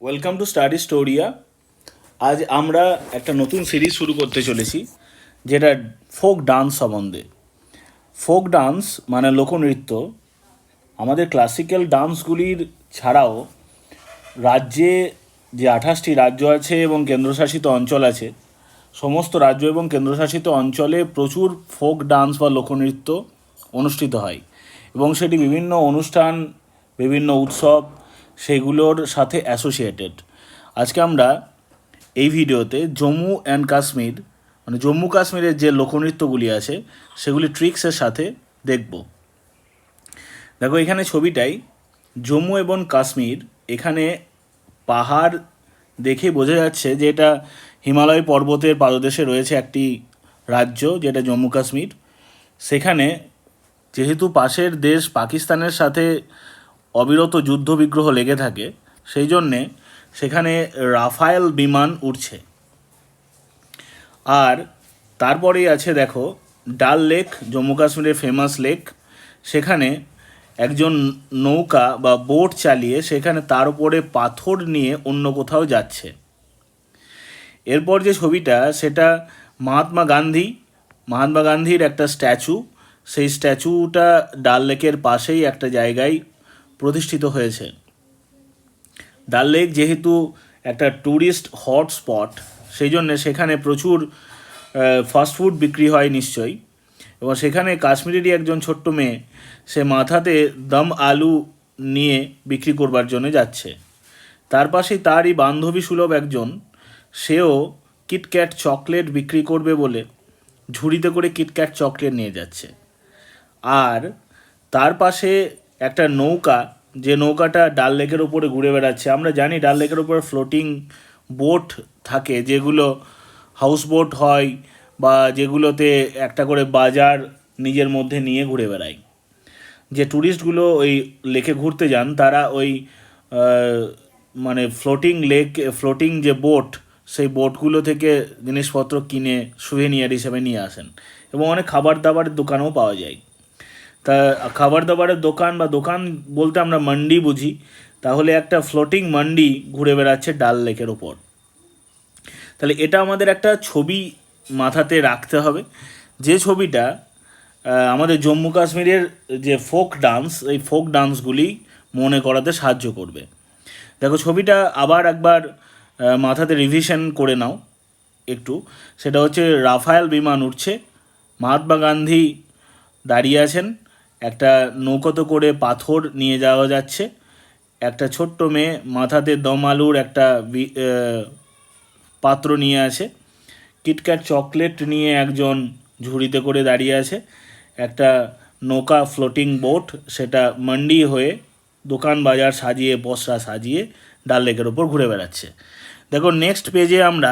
Welcome to study স্টোরিয়া। আজ আমরা একটা নতুন সিরিজ শুরু করতে চলেছি, যেটা ফোক ডান্স সম্বন্ধে। ফোক ডান্স মানে লোকনৃত্য। আমাদের ক্লাসিক্যাল ডান্সগুলির ছাড়াও রাজ্যে যে 28টি রাজ্য আছে এবং কেন্দ্রশাসিত অঞ্চল আছে, সমস্ত রাজ্য এবং কেন্দ্রশাসিত অঞ্চলে প্রচুর ফোক ডান্স বা লোকনৃত্য অনুষ্ঠিত হয় এবং সেটি বিভিন্ন অনুষ্ঠান, বিভিন্ন উৎসব সেগুলোর সাথে অ্যাসোসিয়েটেড। আজকে আমরা এই ভিডিওতে জম্মু অ্যান্ড কাশ্মীর মানে জম্মু কাশ্মীরের যে লোকনৃত্যগুলি আছে সেগুলি ট্রিক্সের সাথে দেখব। দেখো এখানে ছবিটাই জম্মু এবং কাশ্মীর। এখানে পাহাড় দেখে বোঝা যাচ্ছে যে এটা হিমালয় পর্বতের পাদদেশে রয়েছে একটি রাজ্য, যেটা জম্মু কাশ্মীর। সেখানে যেহেতু পাশের দেশ পাকিস্তানের সাথে অবিরত যুদ্ধবিগ্রহ লেগে থাকে, সেই জন্যে সেখানে রাফায়েল বিমান উড়ছে। আর তারপরেই আছে দেখো ডাল লেক, জম্মু কাশ্মীরের ফেমাস লেক। সেখানে একজন নৌকা বা বোট চালিয়ে সেখানে তার উপরে পাথর নিয়ে অন্য কোথাও যাচ্ছে। এরপর যে ছবিটা, সেটা মহাত্মা গান্ধীর একটা স্ট্যাচু। সেই স্ট্যাচুটা ডাল লেকের পাশেই একটা জায়গায় প্রতিষ্ঠিত হয়েছে। ডাল লেক যেহেতু একটা ট্যুরিস্ট হটস্পট, সেই জন্যে সেখানে প্রচুর ফাস্টফুড বিক্রি হয় নিশ্চয়ই। এবং সেখানে কাশ্মীরেরই একজন ছোট্ট মেয়ে, সে মাথাতে দম আলু নিয়ে বিক্রি করবার জন্য যাচ্ছে। তার পাশেই তারই বান্ধবী সুলভ একজন, সেও কিটক্যাট চকলেট বিক্রি করবে বলে ঝুড়িতে করে কিটক্যাট চকলেট নিয়ে যাচ্ছে। আর তার পাশে একটা নৌকা, যে নৌকাটা ডাল লেকের ওপরে ঘুরে বেড়াচ্ছে। আমরা জানি ডাল লেকের ওপরে ফ্লোটিং বোট থাকে, যেগুলো হাউস বোট হয় বা যেগুলোতে একটা করে বাজার নিজের মধ্যে নিয়ে ঘুরে বেড়ায়। যে ট্যুরিস্টগুলো ওই লেকে ঘুরতে যান, তারা ওই মানে ফ্লোটিং যে বোট, সেই বোটগুলো থেকে জিনিসপত্র কিনে সুভেনিয়ার হিসেবে নিয়ে আসেন। এবং অনেক খাবার দাবারের দোকানও পাওয়া যায়। তা খাবার দাবারের দোকান বা দোকান বলতে আমরা মান্ডি বুঝি, তাহলে একটা ফ্লোটিং মান্ডি ঘুরে বেড়াচ্ছে ডাল লেকের ওপর। তাহলে এটা আমাদের একটা ছবি মাথাতে রাখতে হবে, যে ছবিটা আমাদের জম্মু কাশ্মীরের যে ফোক ডান্স, এই ফোক ডান্সগুলি মনে করাতে সাহায্য করবে। দেখো ছবিটা আবার একবার মাথাতে রিভিশন করে নাও একটু। সেটা হচ্ছে রাফায়েল বিমান উঠছে, মহাত্মা গান্ধী দাঁড়িয়ে আছেন, একটা নৌকোতে করে পাথর নিয়ে যাওয়া যাচ্ছে, একটা ছোট্ট মেয়ে মাথাতে দম আলুর একটা পাত্র নিয়ে আছে, কিটক্যাট চকলেট নিয়ে একজন ঝুড়িতে করে দাঁড়িয়ে আছে, একটা নৌকা ফ্লোটিং বোট, সেটা মান্ডি হয়ে দোকান বাজার সাজিয়ে বস্তা সাজিয়ে ডাল লেকের ওপর ঘুরে বেড়াচ্ছে। দেখো নেক্সট পেজে আমরা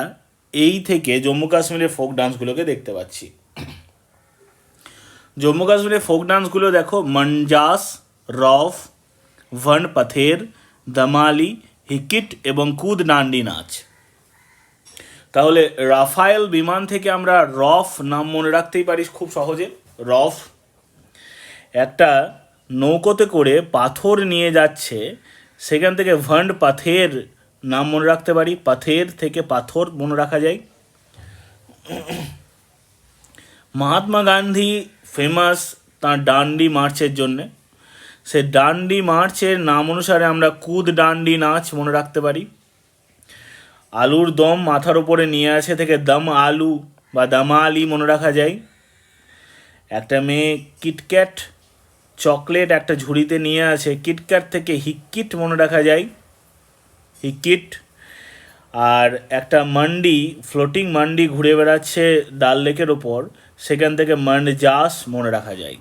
এই থেকে জম্মু কাশ্মীরের ফোক ডান্সগুলোকে দেখতে পাচ্ছি। জম্মু কাশ্মীরের ফোক ডান্সগুলো দেখো মঞ্জাস, রফ, ভন পথের, দমালি, হিকিট এবং কুদ ডান্ডি নাচ। তাহলে রাফায়েল বিমান থেকে আমরা রফ নাম মনে রাখতেই পারি খুব সহজে। রফ একটা নৌকোতে করে পাথর নিয়ে যাচ্ছে, সেখান থেকে ভন্ড পাথের নাম মনে রাখতে পারি, পাথের থেকে পাথর মনে রাখা যায়। মহাত্মা গান্ধী ফেমাস তাঁর ডান্ডি মার্চের জন্যে, সে ডান্ডি মার্চের নাম অনুসারে আমরা কুদ ডান্ডি নাচ মনে রাখতে পারি। আলুর দম মাথার উপরে নিয়ে আসে থেকে দম আলু বা দামালি মনে রাখা যায়। একটা মেয়ে কিটক্যাট চকলেট একটা ঝুড়িতে নিয়ে আসে, কিটক্যাট থেকে হিকিট মনে রাখা যায়, হিকিট। আর একটা মান্ডি, ফ্লোটিং মান্ডি ঘুরে বেড়াচ্ছে ডাল লেকের ওপর, সেখান থেকে মনজাস মনে রাখা যায়।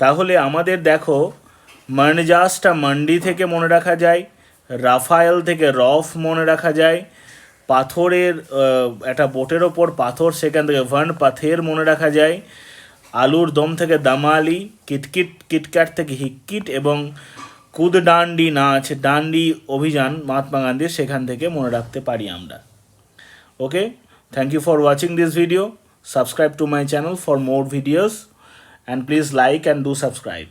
তাহলে আমাদের দেখো মনজাসটা মান্ডি থেকে মনে রাখা যায়, রাফায়েল থেকে রফ মনে রাখা যায়, পাথরের একটা বোটের ওপর পাথর, সেখান থেকে ভন পাথের মনে রাখা যায়, আলুর দম থেকে দামালি, কিটক্যাট থেকে হিকিট এবং কুদ ডান্ডি নাচ, ডান্ডি অভিযান মহাত্মা গান্ধীর, সেখান থেকে মনে রাখতে পারি আমরা। Okay, thank you for watching this video. Subscribe to my channel for more videos and please like and do subscribe.